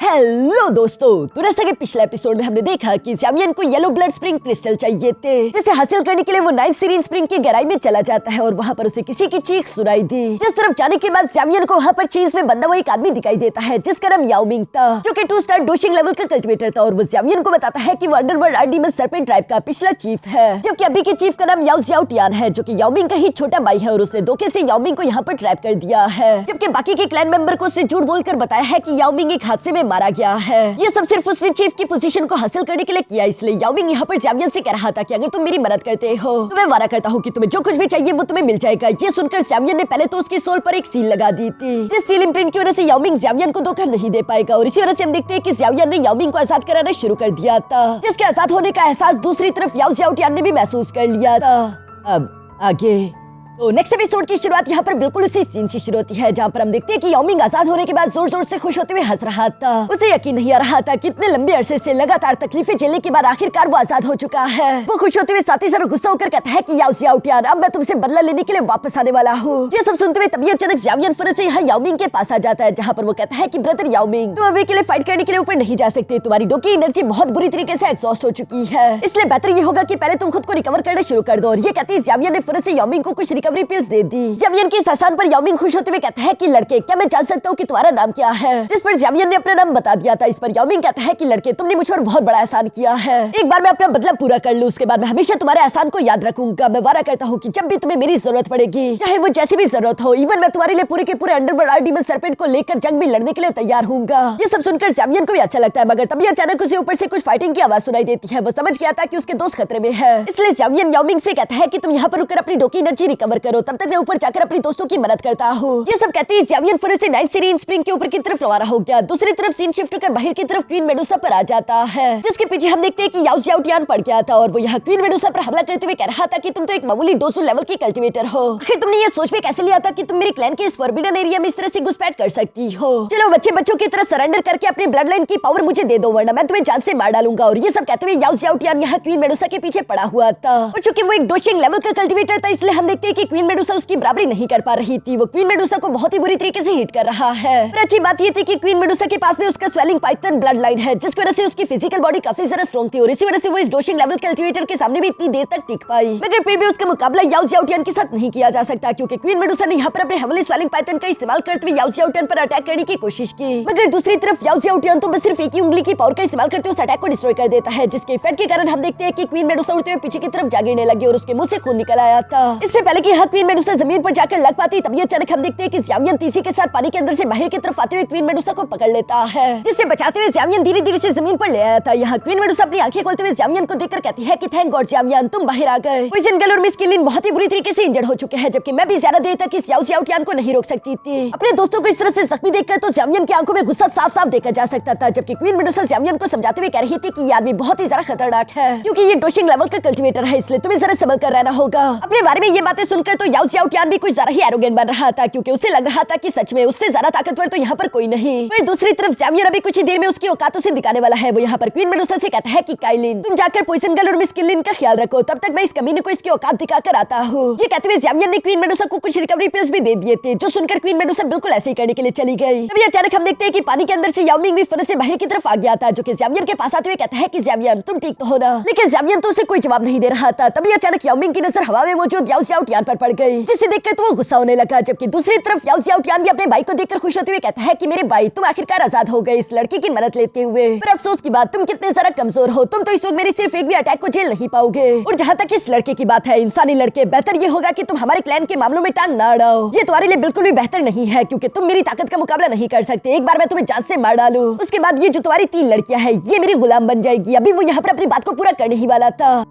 Hello दोस्तों, तो जैसा कि पिछले एपिसोड में हमने देखा कि ज़्यावियन को येलो ब्लड स्प्रिंग क्रिस्टल चाहिए थे, जिसे हासिल करने के लिए वो 9th सीरीन स्प्रिंग की गहराई में चला जाता है और वहाँ पर उसे किसी की चीख सुनाई दी। जिस तरफ जाने के बाद ज़्यावियन को वहाँ पर चीज में बंधा हुआ एक आदमी दिखाई देता है जिसका नाम याओ मिंग था, जो कि 2 स्टार डोशिंग लेवल का कल्टिवेटर था और वो ज़्यावियन को बताता है कि वो अंडरवर्ल्ड आर्डीमन सर्पेंट ट्राइब का पिछला चीफ है, जबकि अभी के चीफ का नाम याओ ज़्याओटियान है, जो कि याओ मिंग का ही छोटा भाई है और उसने धोखे से याओ मिंग को यहाँ पर ट्रैप कर दिया है, जबकि बाकी के क्लैन मेंबर को उससे झूठ बोलकर बताया है कि याओ मिंग एक हादसे में मारा गया है। ये सब सिर्फ उसने चीफ की पोजीशन को हासिल करने के लिए किया, इसलिए याओ मिंग यहाँ पर ज़्यावियन से कह रहा था कि अगर तुम मेरी मदद करते हो तो मैं वादा करता हूँ कि तुम्हें जो कुछ भी चाहिए वो तुम्हें मिल जाएगा। ये सुनकर ज़्यावियन ने पहले तो उसकी सोल पर एक सील लगा दी थी, जिस सील इम्प्रिंट की वजह से याओ मिंग ज़्यावियन को धोखा नहीं दे पाएगा और इसी वजह से हम देखते हैं कि ज़्यावियन ने याओ मिंग को आजाद कराना शुरू कर दिया था, जिसके आजाद होने का एहसास दूसरी तरफ याओ ज़्याओटियान ने भी महसूस कर लिया था। अब आगे तो नेक्स्ट एपिसोड की शुरुआत यहाँ पर बिल्कुल उसी सीन से शुरू होती है, जहाँ पर हम देखते हैं कि याओ मिंग आजाद होने के बाद जोर जोर से खुश होते हुए हंस रहा था। उसे यकीन नहीं आ रहा था कि इतने लंबे अरसे से लगातार तकलीफें झेलने के बाद आखिरकार वो आजाद हो चुका है। वो खुश होते हुए साथ ही साथ गुस्सा होकर कहता है कि याओ ज़्याओटियान, अब मैं तुमसे बदला लेने के लिए वापस आने वाला हूँ। ये सब सुनते हुए तभी अचानक ज़्यावियन फिर से यहाँ याओ मिंग के पास आ जाता है, जहाँ पर वो कहता है कि ब्रदर याओ मिंग, तुम अभी के लिए फाइट करने के लिए ऊपर नहीं जा सकते, तुम्हारी डो की एनर्जी बहुत बुरी तरीके से एग्जॉस्ट हो चुकी है, इसलिए बेहतर ये होगा कि पहले तुम खुद को रिकवर करना शुरू कर दो। और ये कहते ही ज़्यावियन ने फिर से याओ मिंग को कुछ रिकवरी पिल्स दे दी। ज़्यावियन की इस आसान पर याओ मिंग खुश होते हुए कहता है कि लड़के, क्या मैं जान सकता हूँ कि तुम्हारा नाम क्या है? जिस पर ज़्यावियन ने अपना नाम बता दिया था। इस पर याओ मिंग कहता है कि लड़के, तुमने मुझ पर बहुत बड़ा एहसान किया है, एक बार मैं अपना बदला पूरा कर लूं, उसके बाद मैं हमेशा तुम्हारे एहसान को याद रखूंगा। मैं वादा करता हूँ कि जब भी तुम्हें मेरी जरूरत पड़ेगी, चाहे वो जैसी भी जरूरत हो, इवन मैं तुम्हारे लिए पूरे के पूरे अंडरवर्ल्ड आर्डीमन सर्पेंट को लेकर जंग भी लड़ने के लिए तैयार हूँगा। ये सब सुनकर ज़्यावियन को भी अच्छा लगता है, मगर तभी अचानक उसे ऊपर से कुछ फाइटिंग की आवाज सुनाई देती है। वो समझ गया था कि उसके दोस्त खतरे में है, इसलिए ज़्यावियन याओ मिंग से कहता है कि तुम यहाँ पर रुककर अपनी डो की एनर्जी रिकवर करो, तब तक मैं ऊपर जाकर अपनी दोस्तों की मदद करता हूँ। ये सब कहते ही ज़्यावियन फिर से 9th सीरीन स्प्रिंग के ऊपर की तरफ रवाना हो गया। दूसरी तरफ सीन शिफ्ट होकर बाहर की तरफ क्वीन मेडुसा पर आ जाता है, जिसके पीछे हम देखते हैं कि याओ ज़्याओटियान पड़ गया था और वो यहाँ क्वीन मेडुसा पर हमला करते हुए कह रहा था कि तुम तो एक मामूली 200 लेवल की कल्टिवेटर हो, आखिर तुमने ये सोच में कैसे लिया था कि तुम मेरे क्लैन के इस फॉरबिडन एरिया में इस तरह से घुसपैठ कर सकती हो? चलो बच्चों की तरह सरेंडर करके अपनी ब्लड लाइन की पावर मुझे दे दो, वरना मैं तुम्हें जान से मार डालूंगा। और ये सब कहते हुए याओ ज़्याओटियान यहाँ क्वीन मेडुसा के पीछे पड़ा हुआ था, और चूंकि वो एक डोशिंग लेवल का कल्टिवेटर था, इसलिए हम देखते हैं कि क्वीन मेडुसा उसकी बराबरी नहीं कर पा रही थी। वो क्वीन मेडुसा को बहुत ही बुरी तरीके से हिट कर रहा है। और अच्छी बात ये थी कि क्वीन मेडुसा के पास में उसका स्वेलिंग पाइथन ब्लड लाइन है, जिसकी वजह से उसकी फिजिकल बॉडी काफी ज्यादा स्ट्रॉन्ग थी और इसी वजह से वो इस डोशिंग लेवल कल्टिवेटर के सामने भी इतनी देर तक टिक पाई। मगर फिर भी उसका मुकाबला याओ ज़्याओटियान के साथ नहीं किया जा सकता, क्योंकि क्वीन मेडुसा ने यहाँ पर अपने हेवनली स्वेलिंग पाइथन का इस्तेमाल करते हुए याओ ज़्याओटियान पर अटैक करने की कोशिश की। मगर दूसरी तरफ याओ ज़्याओटियान तो बस सिर्फ एक ही उंगली की पावर का इस्तेमाल करते हुए उस अटैक को डिस्ट्रॉय कर देता है, जिसके इफेक्ट के कारण हम देखते हैं कि क्वीन मेडुसा उड़ते हुए पीछे की तरफ जा गिरने लगी और उसके मुंह से खून निकल आया था। इससे पहले कि क्वीन मेडुसा जमीन पर जाकर लग पाती, तभी अचानक हम देखते हैं कि ज़्यावियन तीसी के साथ पानी के अंदर से बाहर की तरफ आते हुए क्वीन मेडुसा को पकड़ लेता है, जिससे बचाते हुए ज़्यावियन धीरे धीरे से जमीन पर ले आया था। यहाँ क्वीन मेडुसा अपनी आंखें खोलते हुए ज़्यावियन को देखकर कहती है कि थैंक गॉड ज़्यावियन, तुम बाहर आ गए। पॉइजन गर्ल और मिस किलिन बहुत ही बुरी तरीके से इंजर्ड हो चुके हैं, जबकि मैं भी ज्यादा देर तक इस याओ ज़्याओटियान को नहीं रोक सकती थी। अपने दोस्तों को इस तरह से जख्मी देखकर तो ज़्यावियन की आंखों में गुस्सा साफ साफ देखा जा सकता था, जबकि क्वीन मेडुसा ज़्यावियन को समझाते हुए कह रही थी कि ये आदमी बहुत ही ज्यादा खतरनाक है, क्योंकि ये डोशिंग लेवल का कल्टिवेटर है, इसलिए तुम्हें जरा संभल कर रहना होगा। अपने बारे में ये बातें सुनकर तो याओ ज़्याओटियान भी कुछ ज्यादा ही एरोगेंट बन रहा था, क्योंकि उसे लग रहा था कि सच में उससे ज्यादा ताकतवर तो यहाँ पर कोई नहीं। फिर दूसरी तरफ ज़्यावियन अभी कुछ ही देर में उसकी औकातों से दिखाने वाला है। वो यहाँ पर क्वीन मेडुसा से कहता है कि काइलिन, तुम जाकर पॉइजन गर्ल और मिस किलिन का ख्याल रखो, तब तक मैं इस कमीने को इसकी औकात दिखाकर आता हूँ। ये कहते हुए ज़्यावियन ने क्वीन मेडुसा को कुछ रिकवरी पिल्स भी दे दिए थे, जो सुनकर क्वीन मेडुसा बिल्कुल ऐसे ही करने के लिए चली गई। तभी अचानक हम देखते हैं कि पानी के अंदर से याओ मिंग भी फिर से बाहर की तरफ आ गया था, जो कि ज़्यावियन के पास आते हुए कहता है कि ज़्यावियन, तुम ठीक तो हो ना? लेकिन ज़्यावियन तो उसे कोई जवाब नहीं दे रहा था। तभी अचानक याओ मिंग की नजर हवा में मौजूद याओ ज़्याओटियान पर पड़ गई, जिसे देखकर तो वो गुस्सा होने लगा, जबकि दूसरी तरफ याओ ज़्याओटियान भी अपने भाई को देखकर खुश होते हुए कहता है कि मेरे भाई, तुम आखिरकार आजाद हो गए इस लड़की की मदद लेते हुए। पर अफसोस की बात, तुम कितने ज्यादा कमजोर हो, तुम तो इस वक्त मेरी सिर्फ एक भी अटैक को झेल नहीं पाओगे। और जहाँ तक इस लड़के की बात है, इंसानी लड़के, बेहतर ये होगा कि तुम हमारे क्लैन के मामलों में टांग ना अड़ाओ। ये तुम्हारे लिए बिल्कुल भी बेहतर नहीं है, क्योंकि तुम मेरी ताकत का मुकाबला नहीं कर सकते। एक बार मैं तुम्हें जान से मार डालूं, उसके बाद ये जो तुम्हारी 3 लड़कियां हैं, ये मेरी गुलाम बन जाएगी। अभी वो यहाँ पर अपनी बात को पूरा करने ही वाला था।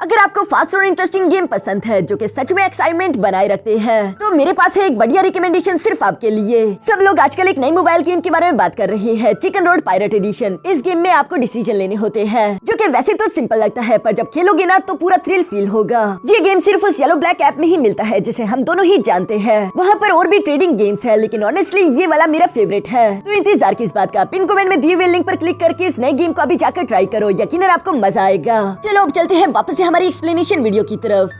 अगर आपको फास्ट और इंटरेस्टिंग गेम पसंद है जो कि सच में एक्साइटमेंट बनाए रखते हैं, तो मेरे पास है एक बढ़िया रिकमेंडेशन सिर्फ आपके लिए। सब लोग आजकल एक नई मोबाइल गेम के बारे में बात कर रहे हैं, चिकन रोड पायरेट एडिशन। इस गेम में आपको डिसीजन लेने होते हैं, जो कि वैसे तो सिंपल लगता है, पर जब खेलोगे ना तो पूरा थ्रिल फील होगा। ये गेम सिर्फ उस येलो ब्लैक ऐप में ही मिलता है, जिसे हम दोनों ही जानते हैं। वहाँ पर और भी ट्रेडिंग गेम्स है, लेकिन ऑनेस्टली ये वाला मेरा फेवरेट है। तो इंतजार किस बात का, पिन कमेंट में दिए हुए लिंक पर क्लिक करके इस नए गेम को अभी जाकर ट्राई करो, यकीनन आपको मजा आएगा। चलो अब चलते हैं वापस से हमारी एक्सप्लेनेशन वीडियो की तरफ।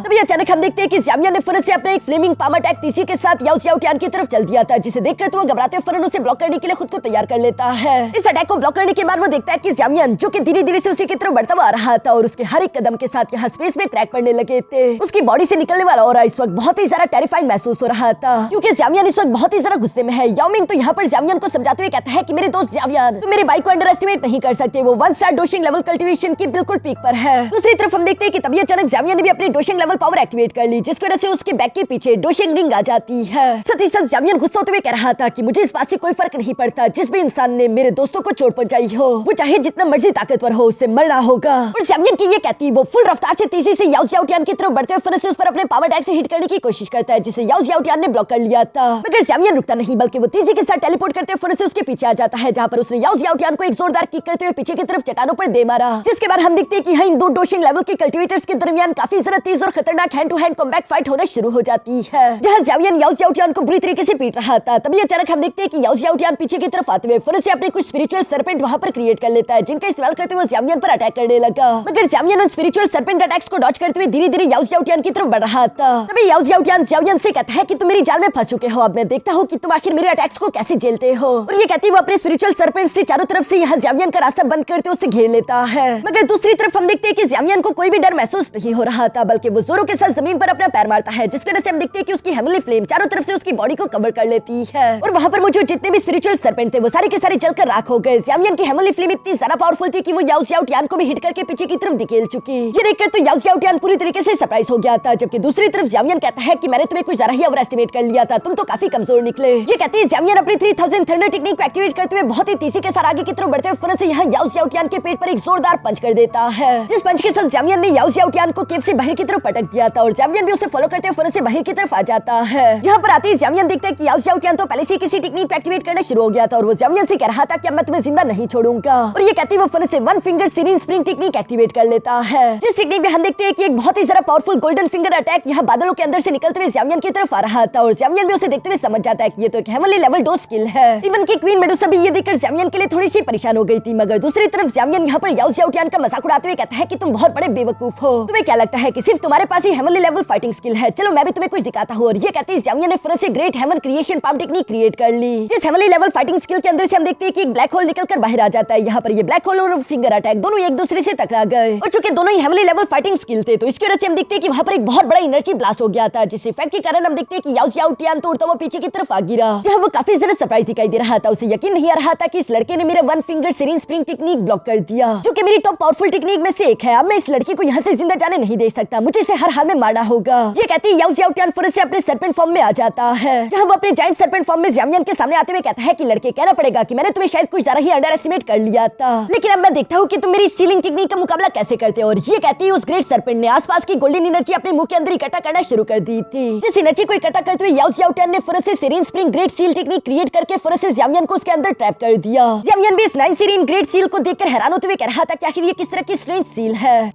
तभी अचानक हम देखते हैं कि ज़ावियर ने फरन से अपने एक फ्लेमिंग पाम अटैक तीसी के साथ याओ ज़ियाओ टियान की तरफ चल दिया था, जिसे देखकर तो वो घबराते हुए फरन उसे ब्लॉक करने के लिए खुद को तैयार कर लेता है। इस अटैक को ब्लॉक करने के बाद वो देखता है कि ज़ावियर जो कि धीरे धीरे से उसी की तरफ बढ़ता हुआ आ रहा था और उसके हर एक कदम के साथ यहाँ स्पेस में क्रैक पड़ने लगे थे। उसकी बॉडी से निकलने वाला ऑरा इस वक्त बहुत ही ज्यादा टेरिफाइंग महसूस हो रहा था, क्योंकि ज़ावियर इस वक्त बहुत ही ज्यादा गुस्से में है। याओ मिंग तो यहाँ पर ज़ावियर को समझाते हुए कहता है कि मेरे दोस्त ज़ावियर, तुम मेरे भाई को अंडर एस्टिमेट नहीं कर सकते, वो 1 स्टार डोशिंग लेवल कल्टीवेशन की बिल्कुल पीक पर है। दूसरी तरफ हम देखते हैं कि तभी अचानक ज़ावियर ने भी अपनी डोशिंग लेवल पावर एक्टिवेट कर ली, जिसकी वजह से उसके बैक के पीछे डोशिंग रिंग आ जाती है। साथ ही साथ ज़ावियर गुस्सा होते हुए कह रहा था कि मुझे इस बात से कोई फर्क नहीं पड़ता, जिस भी इंसान ने मेरे दोस्तों को चोट पहुंचाई हो वो चाहे जितना मर्जी ताकतवर हो उससे मरना होगा। और ज़ावियर की ये कहती वो फुल रफ्तार से तेजी से याओ ज़ियाओ टियान की तरफ बढ़ते हुए फरन से उस पर अपने पावर अटैक से हिट करने की कोशिश करता है, जिसे याओ ज़ियाओ टियान ने ब्लॉक कर लिया था। मगर ज़ावियर रुकता नहीं, बल्कि वो तेजी के साथ टेलीपोर्ट करते हुए फरन से उसके पीछे आ जाता है, जहां पर उसने याओ ज़ियाओ टियान को एक जोरदार किक करते हुए पीछे की तरफ चट्टानों पर दे मारा। जिसके बाद हम देखते हैं कि इन दो डोशिंग लेवल के कल्टीवेटर्स के दरमियान काफी ज्यादा तेज और खतरनाक hand to hand combat fight होना शुरू हो जाती है, जहां ज़ावियर याओ ज़ियाओ टियान को बुरी तरीके से पीट रहा था। तभी अचानक हम देखते हैं कि याओ ज़ियाओ टियान पीछे की तरफ आते हुए फरन से अपने कुछ स्पिरिचुअल सर्पेंट वहां पर क्रिएट कर लेता है, जिनका इस्तेमाल करते हुए ज़ावियर पर अटैक करने लगा। मगर ज़ावियर उन स्पिरिचुअल सर्पेंट अटैक्स को डॉज करते हुए धीरे धीरे याओ ज़ियाओ टियान की तरफ बढ़ रहा था। तभी याओ ज़ियाओ टियान ज़ावियर से कहता है कि तुम मेरी जाल में फंस चुके हो, अब मैं देखता हूँ कि तुम आखिर मेरे अटैक्स को कैसे झेलते हो। और ये कहती वो अपने स्पिरिचुअल सर्पेंट से चारों तरफ से यहाँ ज़ावियर का रास्ता बंद करते हुए उसे घेर लेता है। मगर दूसरी तरफ हम देखते हैं कि ज़ावियर को कोई भी डर महसूस नहीं हो रहा था, बल्कि वो जोरों के साथ जमीन पर अपना पैर मारता है, जिसकी वजह से हम देखते हैं कि उसकी हेवनली फ्लेम चारों तरफ से उसकी बॉडी को कवर कर लेती है। और वहाँ पर मौजूद जितने भी स्पिरिचुअल सर्पेंट थे वो सारे के सारे जलकर राख हो गए। ज़ावियर की हेवनली फ्लेम इतनी ज्यादा पावरफुल थी कि वो याओ ज़ियाओ टियान को भी हिट करके पीछे की तरफ धकेल चुकी। ये देखकर तो याओ ज़ियाओ टियान पूरी तरीके से सरप्राइज हो गया था, जबकि दूसरी तरफ ज़ावियर कहता है कि मैंने तुम्हें कुछ ज्यादा ही ओवर एस्टिमेट कर लिया था, तुम तो काफी कमजोर निकले। ये कहते हैं ज़ावियर अपनी 3000 थंडर टेक्निक को एक्टिवेट करते हुए बहुत ही तेजी के साथ आगे की तरफ बढ़ते हुए फरन से यहाँ याओ ज़ियाओ टियान के पेट पर एक जोरदार पंच कर देता है, जिस पंच के साथ ज़ावियर ने याओ ज़ियाओ टियान को केव से बाहर की तरफ पटक दिया था और ज़ावियर भी उसे फॉलो करते हुए फरन से बाहर की तरफ आ जाता है। यहाँ पर आते ही ज़ावियर देखता है कि याओ ज़ियाओ टियान तो पहले से किसी टेक्निक को एक्टिवेट करना शुरू हो गया था और वो ज़ावियर से कह रहा था कि अब मैं तुम्हें जिंदा नहीं छोड़ूंगा। और ये कहती वो फरन से 1 finger serene spring technique activate कर लेता है, जिस टेक्निक में हम देखते हैं कि एक बहुत ही ज्यादा पावरफुल गोल्डन फिंगर अटैक यहाँ बादलों के अंदर से निकलते हुए ज़ावियर की तरफ आ रहा था और ज़ावियर भी उसे देखते हुए समझ जाता है कि ये तो एक हेवनली लेवल डोज स्किल है। इवन की क्वीन मेडुसा भी ये देखकर ज़ावियर के लिए थोड़ी सी परेशान हो गई थी। मगर दूसरी तरफ ज़ावियर यहाँ पर याओ ज़ियाओ टियान का मजाक उड़ाते हुए कहता है कि तुम बहुत बड़े बेवकूफ हो, तुम्हें क्या लगता है कि सिर्फ तुम्हारे पास ही हेवनली लेवल फाइटिंग स्किल है, चलो मैं भी तुम्हें कुछ दिखाता हूँ। और ये कहते हैं ज़ावियर ने फरन से great heaven creation palm technique create कर ली, जिस हेवनली लेवल फाइटिंग स्किल के अंदर से हम देखते हैं कि एक ब्लैक होल निकलकर बाहर आ जाता है। यहाँ पर ये ब्लैक होल और फिंगर अटैक दोनों एक दूसरे से टकरा गए और चूंकि दोनों ही हेवनली लेवल फाइटिंग स्किल थे तो इसकी वजह से हम देखते हैं कि वहाँ पर एक बहुत बड़ा एनर्जी ब्लास्ट हो गया था, जिस इफेक्ट के कारण हम देखते हैं कि याओ ज़ियाओ टियान तो उड़ता हुआ पीछे की तरफ आ गिरा, जहाँ वो काफी ज्यादा सरप्राइज दिखाई दे रहा था। उसे यकीन नहीं आ रहा था कि इस लड़के ने मेरा 1 finger serene spring technique block कर दिया, जो कि मेरी टॉप पावरफुल टेक्निक में से एक है। अब मैं इस लड़के को यहाँ से जिंदा जाने नहीं दे सकता, मुझे इसे हर हाल में मारना होगा। ये कहती याओ ज़ियाओ टियान फरन से अपने सर्पेंट फॉर्म में आ जाता है, जहाँ वो अपने जायंट सर्पेंट फॉर्म में ज़ावियर के सामने आते हुए कहता है कि लड़के कहना पड़ेगा कि मैंने तुम्हें शायद कुछ ज्यादा ही अंडर एस्टिमेट कर लिया था, लेकिन अब मैं देखता हूँ कि तुम मेरी सीलिंग टेक्निक का मुकाबला कैसे करते हो। और ये कहती है उस ग्रेट सर्पेंट ने आसपास की गोल्डन एनर्जी अपने मुंह के अंदर इकट्ठा करना शुरू कर दी थी, जिस एनर्जी को इकट्ठा करते हुए याओ ज़ियाओ टियान ने फरन से serene spring great seal technique create करके फरन से ज़ावियर को उसके अंदर ट्रैप कर दिया। ज़ावियर भी इस 9 सीरीन ग्रेट सील को देखकर हैरान होते हुए कह रहा था कि आखिर ये किस तरह की स्ट्रेंज सील है,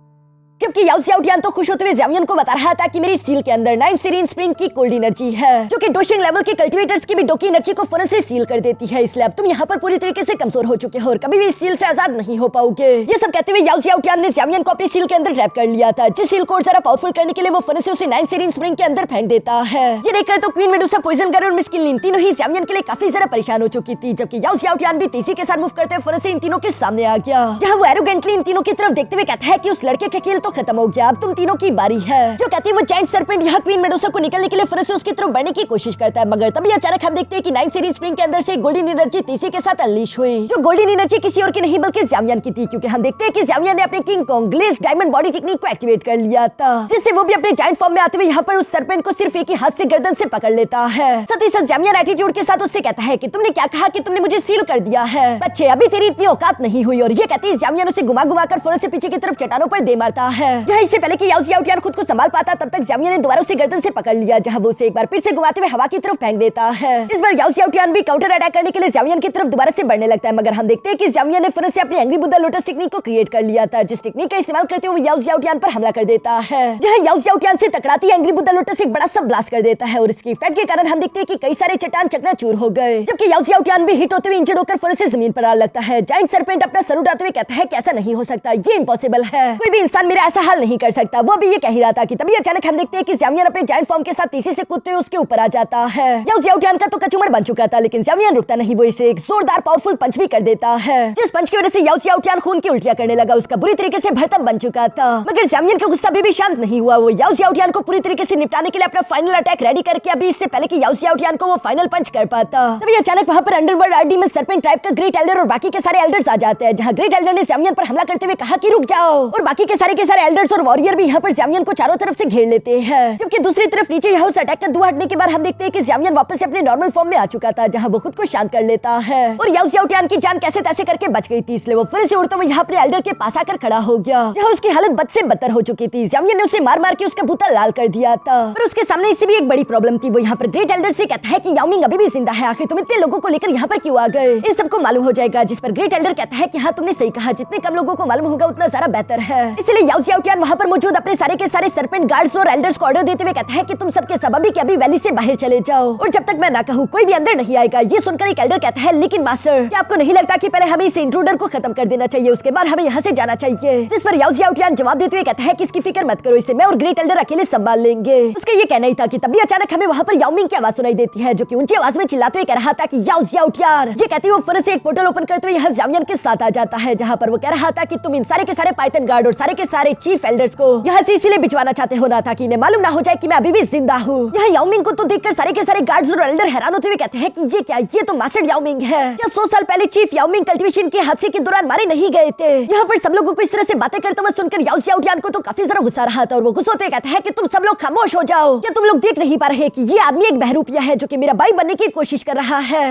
जबकि याओ ज़ियाओ टियान तो खुश होते हुए ज़ावियर को बता रहा था कि मेरी सील के अंदर 9 सीरीन स्प्रिंग की कोल्ड एनर्जी है, जो कि डोशिंग लेवल के कल्टीवेटर्स की भी डोकी एनर्जी को फौरन से सील कर देती है, इसलिए अब तुम यहाँ पर पूरी तरीके से कमजोर हो चुके हो और कभी भी इस सील से आजाद नहीं हो पाओगे। ये सब कहते हुए याओ ज़ियाओ टियान ने ज़ावियर को अपनी सील के अंदर ट्रैप कर लिया था, जिस सील को और ज्यादा पावरफुल करने के लिए वो फौरन से उसे 9 सीरीन स्प्रिंग के अंदर फेंक देता है। ये देखकर तो क्वीन मेडुसा, पॉइजन गर्ल और मिस किनलिन तीनों ही ज़ावियर के लिए काफी ज्यादा परेशान हो चुकी थी, जबकि याओ ज़ियाओ टियान भी तेजी के साथ मूव करते हुए फौरन से इन तीनों के सामने आ गया, जहाँ वो एरोगेंटली इन तीनों की तरफ देखते हुए कहता है कि उस लड़के का खेल तो खत्म हो गया, अब तुम तीनों की बारी है। जो कहती है वो जायंट सर्पेंट यहाँ क्वीन मेडुसा को निकलने के लिए फरन से उसकी तरफ बढ़ने की कोशिश करता है, मगर तभी अचानक हम देखते हैं कि 9 सीरीन स्प्रिंग के अंदर से गोल्डन एनर्जी तेजी के साथ अनलीश हुई, जो गोल्डन एनर्जी किसी और की नहीं बल्कि ज़ावियर की थी, क्योंकि हम देखते हैं कि ज़ावियर ने अपने king kong glaze diamond body technique को एक्टिवेट कर लिया था, जिससे वो भी अपने जायंट फॉर्म में आते हुए यहाँ पर उस सर्पेंट को सिर्फ एक ही हाथ से गर्दन से पकड़ लेता है। साथ ही साथ ज़ावियर एटीट्यूड के साथ उससे कहता है कि तुमने क्या कहा कि तुमने मुझे सील कर दिया है, बच्चे अभी तेरी इतनी औकात नहीं हुई। और ये कहती है ज़ावियर उसे घुमा घुमा कर फौरन से पीछे की तरफ चट्टानों पर दे मारता है, जहाँ इससे पहले कि याओ ज़ियाओ टियान खुद को संभाल पाता तब तक ज़ावियर ने दोबारा उसे गर्दन से पकड़ लिया, जहाँ वो उसे एक बार फिर से घुमाते हुए हवा की तरफ फेंक देता है। इस बार याओ ज़ियाओ टियान भी काउंटर अटैक करने के लिए ज़ावियर की तरफ दोबारा से बढ़ने लगता है, मगर हम देखते हैं कि ज़ावियर ने फौरन से अपनी एंग्री बुद्धा लोटस टेक्निक को क्रिएट कर लिया था, जिस टेक्निक का इस्तेमाल करते हुए याओ ज़ियाओ टियान पर हमला कर देता है, जहाँ याओ ज़ियाओ टियान से टकराती एंग्री बुद्धा लोटस एक बड़ा सा ब्लास्ट कर देता है और इसके इफेक्ट के कारण हम देखते हैं कि कई सारे चट्टान चकनाचूर हो गए, जबकि याओ ज़ियाओ टियान भी हिट होते हुए इंजर्ड होकर फौरन से जमीन पर आ लगता है। जायंट सर्पेंट अपना सर उठाते हुए कहता है कि ऐसा नहीं हो सकता, ये इम्पॉसिबल है, कोई भी इंसान मेरे ऐसा हल नहीं कर सकता। वो भी ये कह ही रहा था कि तभी अचानक हम देखते हैं कि ज़ावियन अपने जायंट फॉर्म के साथ तेजी से कूदते हुए उसके ऊपर आ जाता है। याओ ज़ियाओटियान का तो कचूमड़ बन चुका था, लेकिन ज़ावियन रुकता नहीं, वो इसे एक जोरदार पावरफुल पंच भी कर देता है, जिस पंच की वजह से याओ ज़ियाओटियान खून की उल्टियां करने लगा। उसका बुरी तरीके से भड़तम बन चुका था, मगर ज़ावियन का गुस्सा अभी भी शांत नहीं हुआ। वो याओ ज़ियाओटियान को पूरी तरीके से निपटाने के लिए अपना फाइनल अटैक रेडी करके अभी इससे पहले कि याओ ज़ियाओटियान को वो फाइनल पंच कर पाता, तभी अचानक वहां पर अंडरवर्ल्ड आरडी में सर्पेंट टाइप का ग्रेट एल्डर और बाकी के सारे एल्डर्स आ जाते हैं, जहां ग्रेट एल्डर ने ज़ावियन पर हमला करते हुए कहा कि रुक जाओ, और बाकी के सारे एल्डर्स और वॉरियर भी यहाँ पर ज़ावियन को चारों तरफ से घेर लेते हैं। जबकि दूसरी तरफ नीचे यहाँ उस अटैक का धुआं हटने के बाद हम देखते हैं कि ज़ावियन वापस से अपने नॉर्मल फॉर्म में आ चुका था, जहाँ वो खुद को शांत कर लेता है और याओ ज़ियाओटियान की जान कैसे तैसे करके बच गई थी, इसलिए वो फिर से उड़ता हुआ यहाँ अपने एल्डर के पास आकर खड़ा हो गया, जहाँ उसकी हालत बद से बदतर हो चुकी थी। ज़ावियन ने उसे मार मार के उसका भूता लाल कर दिया था, पर उसके सामने इससे भी एक बड़ी प्रॉब्लम थी। वो यहाँ पर ग्रेट एल्डर से कहता है कि याओ मिंग अभी भी जिंदा है, आखिर तुम इतने लोगों को लेकर यहाँ पर क्यों आ गए? इन सबको मालूम हो जाएगा, जिस पर ग्रेट एल्डर कहता है कि हाँ तुमने सही कहा, जितने कम लोगों को मालूम होगा उतना ज्यादा बेहतर है। इसलिए याओ ज़ियाओटियान वहाँ पर मौजूद अपने सारे के सारे सर्पेंट गार्ड्स और एल्डर्स को ऑर्डर देते हुए कहता है कि तुम सबके सब अभी के अभी वैली से बाहर चले जाओ, और जब तक मैं ना कहूँ कोई भी अंदर नहीं आएगा। ये सुनकर एक एल्डर कहता है, लेकिन मास्टर क्या आपको नहीं लगता कि पहले हमें इस इंट्रूडर को खत्म कर देना चाहिए, उसके बाद हमें यहाँ से जाना चाहिए? जिस पर याओ ज़ियाओटियान जवाब देते हुए कहता है कि इसकी फिक्र मत करो, इसे मैं और ग्रेट एल्डर अकेले संभाल लेंगे। उसका ये कहना ही था कि तभी अचानक हमें वहाँ पर याओ मिंग की आवाज सुनाई देती है, जो कि ऊंची आवाज में चिल्लाते हुए कह रहा था कि याओ ज़ियाओटियान। ये कहते हुए फिर से एक पोर्टल ओपन करते हुए यहाँ ज़ावियन के साथ आ जाता है, जहाँ पर वो कह रहा था कि तुम इन सारे के सारे पाइथन गार्ड और सारे के सारे चीफ एल्डर्स को यहाँ से इसीलिए भिजवाना चाहते हो ना, ताकि इन्हें मालूम ना हो जाए कि मैं अभी भी जिंदा हूँ। यहाँ याओ मिंग को तो देखकर सारे के सारे गार्ड्स और एल्डर हैरान होते हुए कहते हैं कि ये क्या, ये तो मास्टर याओ मिंग है। क्या 100 साल पहले चीफ याओ मिंग कल्टीवेशन के हादसे के दौरान मारे नहीं गए थे? यहाँ पर सब लोगों को इस तरह से बातें करते हुए सुनकर याओ ज़ियाओटियान को तो काफी ज्यादा गुस्सा रहा था, और वो गुस्सा होते कहता है कि तुम सब लोग खामोश हो जाओ। क्या तुम लोग देख नहीं पा रहे कि ये आदमी एक बहरूपिया है जो कि मेरा भाई बनने की कोशिश कर रहा है,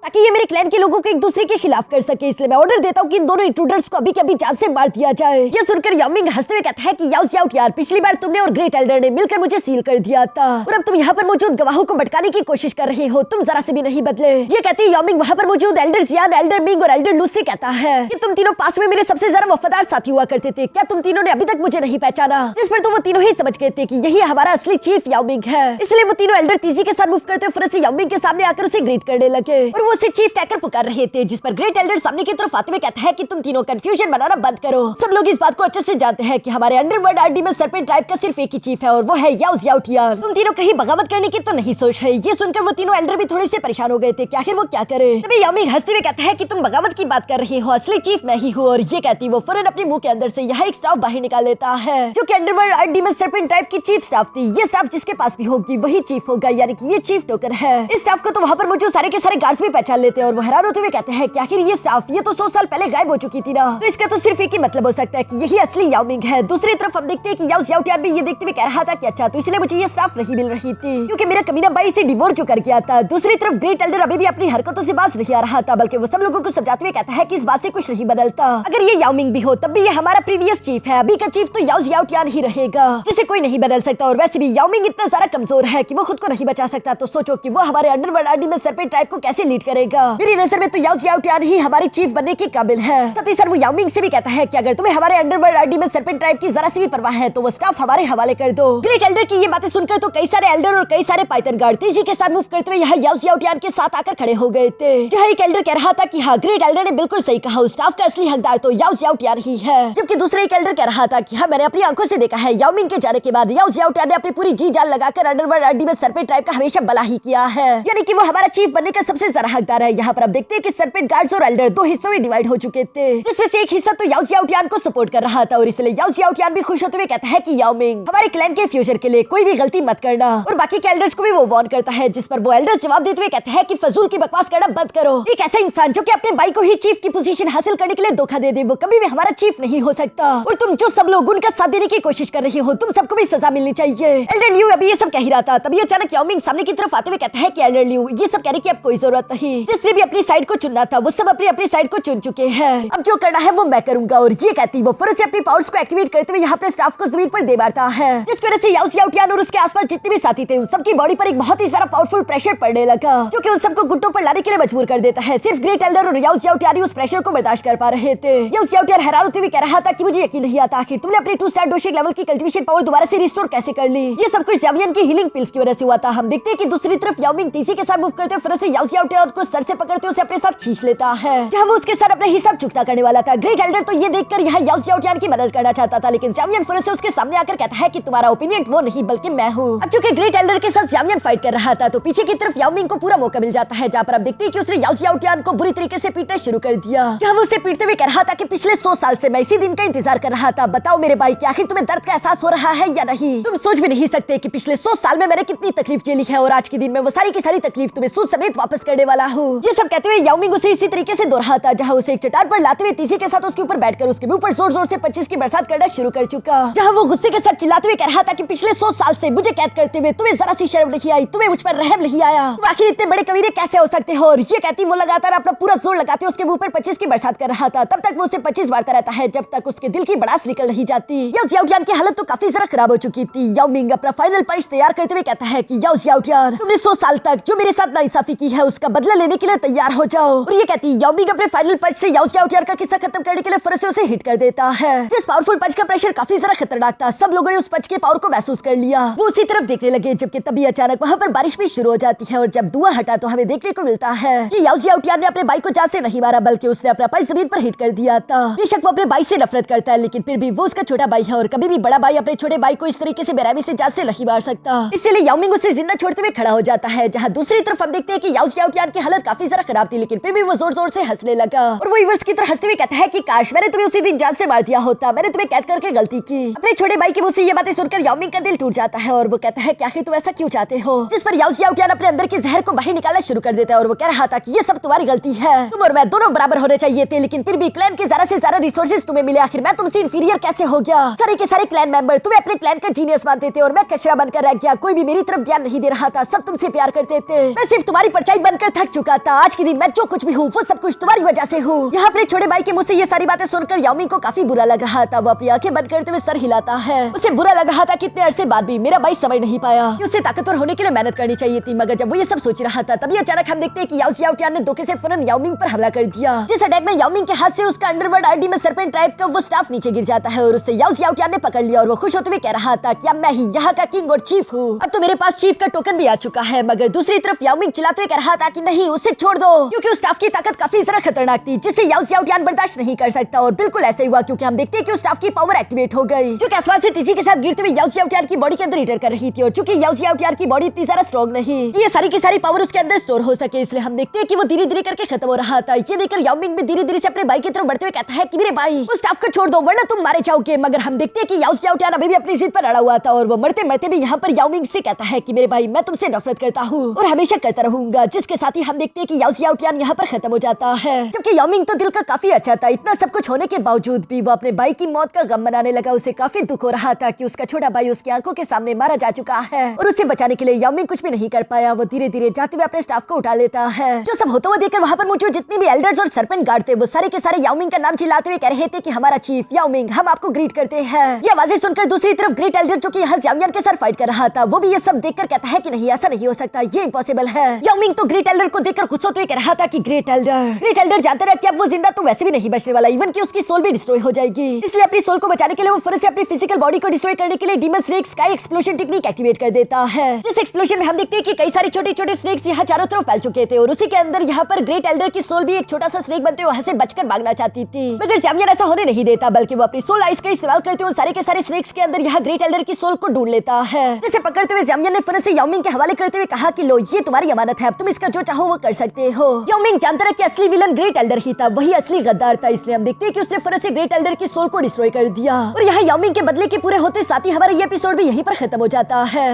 ताकि ये मेरे क्लैन के लोगों को एक दूसरे के खिलाफ कर सके? इसलिए मैं ऑर्डर देता हूँ कि इन दोनों इंट्रूडर्स को अभी के अभी जान से मार दिया जाए। ये सुनकर याओ मिंग हंसते हुए कहता है कि याओ ज़ियाओटियान, पिछली बार तुमने और ग्रेट एल्डर ने मिलकर मुझे सील कर दिया था, और अब तुम यहाँ पर मौजूद गवाहों को भटकाने की कोशिश कर रहे हो, तुम जरा से भी नहीं बदले। ये कहते हैं याओ मिंग वहाँ पर मौजूद एल्डर ज़ियान, एल्डर मिंग और एल्डर लू से कहता है कि तुम तीनों पास में मेरे सबसे ज्यादा वफादार साथी हुआ करते थे, क्या तुम तीनों ने अभी तक मुझे नहीं पहचाना? जिस पर तो वो तीनों ही समझ गए थे कि यही हमारा असली चीफ याओ मिंग है। इसलिए वो तीनों एल्डर तेजी के साथ मूव करते फिर से याओ मिंग के सामने आकर उसे ग्रीट करने लगे, और वो उसे चीफ कहकर कर रहे थे, जिस पर ग्रेट एल्डर सामने की तरफ आते हुए कहता है कि तुम तीनों कंफ्यूजन बनाना बंद करो। सब लोग इस बात को अच्छे से जानते हैं कि हमारे अंडरवर्ल्ड आरडी में सर्पेंट ट्राइब का सिर्फ एक ही चीफ है, और वो है याओ ज़ियाओटियान। तुम तीनों कहीं बगावत करने की तो नहीं सोच रहे? ये सुनकर वो तीनों एल्डर भी थोड़े से परेशान हो गए थे कि आखिर वो क्या करे। तभी याओ मिंग हंसते हुए कहता है कि तुम बगावत की बात कर रहे हो, असली चीफ मैं ही हूँ। और ये कहती वो फौरन अपने मुंह के अंदर से यहाँ एक स्टाफ बाहर निकाल लेता है, जो कि अंडरवर्ल्ड आरडी में सर्पेंट ट्राइब की चीफ स्टाफ थी। ये स्टाफ जिसके पास भी होगी वही चीफ होगा, यानी कि ये चीफ टोकन है। इस स्टाफ को तो वहाँ पर मुझे सारे के सारे गार्ड्स भी पहचान लेते हैं, और वो हैरान होते हुए कहते हैं कि आखिर ये स्टाफ, ये तो 100 साल पहले गायब हो चुकी थी ना, तो इसका तो सिर्फ एक ही मतलब हो सकता है कि यही असली याओ मिंग है। दूसरी तरफ हम देखते हैं कि याओ ज़ियाओटियान भी ये देखते हुए कह रहा था कि अच्छा, तो इसलिए मुझे ये स्टाफ नहीं मिल रही थी क्योंकि मेरा कमीना भाई से डिवोर्स कर गया था। दूसरी तरफ ग्रेट एल्डर अभी भी अपनी हरकतों से बाज नहीं आ रहा था, बल्कि वो सब लोगों को समझाते हुए कहता है कि इस बात से कुछ नहीं बदलता। अगर ये याओ मिंग भी हो तब भी ये हमारा प्रीवियस चीफ है, अभी का चीफ तो याओ ज़ियाओटियान ही रहेगा, जिसे कोई नहीं बदल सकता। और वैसे भी याओ मिंग इतना सारा कमजोर है कि वो खुद को नहीं बचा सकता, तो सोचो कि वो हमारे अंडरवर्ल्ड आरडी में सर्पेंट ट्राइब को कैसे लीड करेगा। मेरी नजर में तो याओ ज़ियाओटियान ही हमारी चीफ बनने के काबिल है। साथ ही सर वो याओ मिंग से भी कहता है कि अगर तुम्हें हमारे अंडरवर्ल्ड आरडी में सर्पेंट ट्राइब की जरा सी भी परवाह है तो वो स्टाफ हमारे हवाले कर दो। ग्रेट एल्डर की ये बातें सुनकर तो कई सारे एल्डर और कई सारे पाइथन गार्ड तेजी के साथ मूव करते हुए यहाँ याओ ज़ियाओटियान के साथ आकर खड़े हो गए थे, जहाँ एक एल्डर कह रहा था कि हाँ, ग्रेट एल्डर ने बिल्कुल सही कहा, उस स्टाफ का असली हकदार तो याओ ज़ियाओटियान ही है। जबकि दूसरे एक एल्डर कह रहा था कि हाँ, मैंने अपनी आंखों से देखा है, याओ मिंग के जाने के बाद याओ ज़ियाओटियान ने अपनी पूरी जी जान लगाकर अंडरवर्ल्ड आरडी में सर्पेंट ट्राइब का हमेशा भला ही किया है, यानी कि वो हमारा चीफ बनने का सबसे ज्यादा हकदार है। यहाँ पर अब देखते हैं कि सर्पेंट गार्ड्स और एल्डर दो हिस्सों में डिवाइड हो चुके थे, जिसमें से एक हिस्सा तो याओ ज़ियाओटियान को सपोर्ट कर रहा था, और इसलिए याओ ज़ियाओटियान भी खुश होते हुए कहता है कि याओ मिंग, हमारे क्लैन के फ्यूचर के लिए कोई भी गलती मत करना, और बाकी के एल्डर्स को भी वो वार्न करता है, जिस पर वो एल्डर्स जवाब देते हुए कहते हैं कि फजूल की बकवास करना बंद करो। एक ऐसा इंसान जो कि अपने भाई को ही चीफ की पोजीशन हासिल करने के लिए धोखा दे दे, वो कभी भी हमारा चीफ नहीं हो सकता, और तुम जो सब लोग उनका साथ देने की कोशिश कर रहे हो, तुम सबको भी सजा मिलनी चाहिए। एल्डर ल्यू अभी ये सब कह ही रहा था, तभी अचानक याओ मिंग सामने की तरफ आते हुए कहता है कि एल्डर ल्यू, ये सब कहने की अब कोई जरूरत नहीं, जिसने भी अपनी साइड को चुनना था वो सब अपनी अपनी साइड को चुन चुके हैं, अब जो करना है वो मैं करूंगा। और ये कहती वो फिर से अपनी पावर्स को एक्टिवेट करते हुए यहाँ अपने स्टाफ को जमीन पर दे मारता है, जिसकी वजह से याओ ज़ियाओटियान और उसके आसपास जितने भी साथी थे उन सबकी बॉडी पर एक बहुत ही सारा पावरफुल प्रेशर पड़ने लगा, जो कि उन सबको घुटनों पर लाने के लिए मजबूर कर देता है। सिर्फ ग्रेट एल्डर और याओ ज़ियाओटियान उस प्रेशर को बर्दाश्त कर पा रहे थे। याओ ज़ियाओटियान हैरान होते हुए कह रहा था कि मुझे यकीन नहीं आता, आखिर तुमने अपने 2 स्टार डोशिक लेवल की कल्टीवेशन पावर दोबारा से रिस्टोर कैसे कर ली? ये सब कुछ ज़ावियन की हीलिंग पिल्स की वजह से हुआ था। हम देखते हैं कि दूसरी तरफ याओ मिंग तेजी के साथ मूव करते फिर से याओ ज़ियाओटियान को सर से पकड़ते उसे अपने साथ खींच लेता है, जहाँ वो उसके साथ अपना हिसाब चुकता करने वाला था। ग्रेट एल्डर तो ये देखकर यहाँ याओ जियाओटियान की मदद करना चाहता था, लेकिन ज़ावियन फिर से उसके सामने आकर कहता है कि तुम्हारा ओपिनियन वो नहीं बल्कि मैं हूँ। अब चूंकि ग्रेट एल्डर के साथ ज़ावियन फाइट कर रहा था तो पीछे की तरफ याओ मिंग को पूरा मौका मिल जाता है, जहाँ पर आप देखते हैं कि उसने याओ जियाओटियान को बुरी तरीके से पीटना शुरू कर दिया, जहाँ वो उसे पीटते हुए कह रहा था कि पिछले 100 साल से मैं इसी दिन का इंतजार कर रहा था। बताओ मेरे भाई कि आखिर तुम्हें दर्द का एहसास हो रहा है या नहीं? तुम सोच भी नहीं सकते कि पिछले 100 साल में मैंने कितनी तकलीफ झेली है और आज के दिन में वो सारी की सारी तकलीफ तुम्हें सूद समेत वापस करने वाला हूँ। ये सब कहते हुए याओ मिंग उसे इसी तरीके से दोहराता था, जहाँ उसे एक चट्टान पर लाते हुए तेजी के साथ उसके ऊपर बैठकर उसके ऊपर जोर जोर से 25 की बरसात करना शुरू कर चुका, जहाँ वो गुस्से के साथ चिल्लाते हुए कह रहा था कि पिछले 100 साल से मुझे कैद करते हुए तुम्हें जरा सी शर्म नहीं आई, तुम्हें मुझ पर रहम नहीं आया, तुम आखिर इतने बड़े कमीने कैसे हो सकते हो? और ये कहती वो लगातार अपना पूरा जोर लगाते उसके ऊपर 25 की बरसात कर रहा था। तब तक वो उसे 25 मारता रहता है जब तक उसके दिल की भड़ास निकल नहीं जाती। याओ जियाओटियान की हालत तो काफी जरा खराब हो चुकी थी। याओ मिंग अपना फाइनल पंच तैयार करते हुए कहता है कि याओ जियाओटियान तुमने 100 साल तक जो मेरे साथ नाइंसाफी की है उसका बदला लेने के लिए तैयार हो जाओ। और ये कहती याओ मिंग अपने फाइनल पंच से याओ जियाओटियान का किस्सा खत्म करने के लिए फिर से उसे हिट कर देता है। जिस पावरफुल पंच का प्रेशर काफी जरा खतरनाक था, सब लोगों ने उस पंच के पावर को महसूस कर लिया। वो उसी तरफ देखने लगे, जबकि तभी अचानक वहाँ पर बारिश भी शुरू हो जाती है और जब धुआं हटा तो हमें देखने को मिलता है कि याओ जियाओटियान ने अपने भाई को जान से नहीं मारा बल्कि उसने अपना पंच जमीन पर हिट कर दिया था। बेशक वो अपने भाई से नफरत करता है, लेकिन फिर भी वो उसका छोटा भाई है और कभी भी बड़ा भाई अपने छोटे भाई को इस तरीके से बेरहमी से जान से नहीं मार सकता। इसीलिए याओ मिंग उसे जिंदा छोड़ते हुए खड़ा हो जाता है, जहाँ दूसरी तरफ हम देखते हैं कि याओ जियाओटियान की हालत काफी जरा खराब थी, लेकिन फिर भी वो जोर जोर से हंसने लगा और वो इवल्स की तरह हंसते हुए कहता है कि काश मैंने तुम्हें उसी दिन जान से मार दिया होता, मैंने तुम्हें कैद करके गलती की। अपने छोटे भाई की मुंह से ये बातें सुनकर याओ मिंग का दिल टूट जाता है और वो कहता है कि आखिर तुम ऐसा क्यों चाहते हो? जिस पर याओ जियाओटियान अपने अंदर के जहर को बाहर निकालना शुरू कर देता है और वो कह रहा था कि ये सब तुम्हारी गलती है, तुम और मैं दोनों बराबर होने चाहिए थे, लेकिन फिर भी क्लैन के ज्यादा से ज्यादा रिसोर्सेज तुम्हें मिले, आखिर मैं तुमसे इंफीरियर कैसे हो गया? सारे के सारे क्लैन मेंबर तुम्हें अपने क्लैन का जीनियस मानते थे और मैं कचरा बनकर रह गया, कोई भी मेरी तरफ ध्यान नहीं दे रहा था, सब तुमसे प्यार करते थे, मैं सिर्फ तुम्हारी परछाई बनकर थक चुका था। आज के दिन मैं जो कुछ भी हूँ वो सब कुछ तुम्हारी वजह से हूँ। यहाँ अपने छोटे भाई के मुंह से ये सारी बातें सुनकर याओ मिंग को काफी बुरा लग रहा था। वो अपनी आंखें बंद करते हुए सर हिलाता है। उसे बुरा लग रहा था कि इतने अरसे बाद भी मेरा भाई समझ नहीं पाया कि उसे ताकतवर होने के लिए मेहनत करनी चाहिए थी। मगर जब वो ये सब सोच रहा था तभी अचानक हम देखते हैं कि याओ जियाओटियान ने धोखे से फौरन याओ मिंग पर हमला कर दिया। जिस अटैक में याओ मिंग के हाथ से उसका अंडरवर्ल्ड आरडी में सरपेंट ट्राइब का वो स्टाफ नीचे गिर जाता है और उससे याओ जियाओटियान ने पकड़ लिया और वो खुश होते हुए कह रहा था कि अब मैं ही यहाँ का किंग और चीफ हूँ, अब तो मेरे पास चीफ का टोकन भी आ चुका है। मगर दूसरी तरफ याओ मिंग चिल्लाते हुए कह रहा था कि नहीं, उसे छोड़ दो, क्योंकि उस स्टाफ की ताकत काफी जरा खतरनाक थी जिसे याओ जियाओटियान बर्दाश्त नहीं कर सकता। और बिल्कुल ऐसा ही हुआ, क्योंकि हम देखते हैं कि उस स्टाफ की पावर एक्टिवेट हो गई जो कि आसमान से तेजी के साथ गिरते हुए याओ जियाओटियान की बॉडी के अंदर हिटर कर रही थी। और चूंकि याओ जियाओटियान की बॉडी इतनी ज्यादा स्ट्रॉन्ग नहीं कि ये सारी की सारी पावर उसके अंदर स्टोर हो सके, इसलिए हम देखते हैं कि वो धीरे धीरे करके खत्म हो रहा था। ये देखकर याओ मिंग भी धीरे धीरे से अपने भाई की तरफ बढ़ते हुए कहता है कि मेरे भाई उस स्टाफ को छोड़ दो वरना तुम मारे जाओगे। मगर हम देखते हैं कि याओ जियाओटियान अभी भी अपनी जिद पर अड़ा हुआ था और वो मरते मरते भी यहाँ पर याओ मिंग से कहता है कि मेरे भाई मैं तुमसे नफरत करता हूँ और हमेशा करता रहूंगा। जिसके साथ ही हम देखते हैं कि याओ जियाओटियान यहाँ पर खत्म हो जाता है। जबकि याओ मिंग तो दिल का काफी अच्छा था, इतना सब कुछ होने के बावजूद भी वो अपने भाई की मौत का गम मनाने लगा। उसे काफी दुख हो रहा था कि उसका छोटा भाई उसकी आंखों के सामने मारा जा चुका है और उसे बचाने के लिए याओ मिंग कुछ भी नहीं कर पाया। वो धीरे धीरे जाते हुए अपने स्टाफ को उठा लेता है। जो सब होता हुआ देखकर वहाँ पर मौजूद जितने भी एल्डर्स और सरपेंट गार्ड थे वो सारे के सारे याओ मिंग का नाम चिल्लाते हुए कह रहे थे कि हमारा चीफ याओ मिंग, हम आपको ग्रीट करते हैं। ये आवाजें सुनकर दूसरी तरफ ग्रेट एल्डर जो कि यहाँ ज़ावियन के साथ फाइट कर रहा था वो भी ये सब देखकर कहता है कि नहीं, ऐसा नहीं हो सकता, ये इम्पॉसिबल है। याओ मिंग तो ग्रेट एल्डर को देखकर गुस्सा होते हुए कह रहा था कि ग्रेट एल्डर जानते रहे कि अब वो जिंदा तो वैसे भी नहीं बचने वाला, इवन कि उसकी सोल भी डिस्ट्रॉय हो जाएगी। इसलिए अपनी सोल को बचाने के लिए वो फिर से अपनी फिजिकल बॉडी को डिस्ट्रॉय करने के लिए demon snake sky explosion technique activate कर देता है। जिस एक्सप्लोजन में हम देखते हैं कि कई सारे छोटे छोटे स्नेक्स यहाँ चारों तरफ फैल चुके थे और उसी के अंदर यहाँ पर ग्रेट एल्डर की सोल भी एक छोटा सा स्नेक बनते हुए वहाँ से बचकर भागना चाहती थी। मगर ज़ावियन ऐसा होने नहीं देता, बल्कि वो अपनी सोल आइस का इस्तेमाल करते हुए सारे के सारे स्नेक्स के अंदर यहाँ ग्रेट एल्डर की सोल को ढूंढ लेता है। जिसे पकड़ते हुए ज़ावियन ने फिर से याओ मिंग के हवाले करते हुए कहा कि लो, ये तुम्हारी अमानत है, अब तुम इसका जो चाहो वो कर सकते हो। याओ मिंग जानता रहा कि असली विलन ग्रेट एल्डर ही था, वही असली गद्दार था। इसलिए हम देखते हैं कि उसने फिर से ग्रेट एल्डर की सोल को डिस्ट्रॉय कर दिया और यहाँ याओ मिंग के बदले के पूरे होते साथ ही हमारा ये एपिसोड भी यहीं पर खत्म हो जाता है।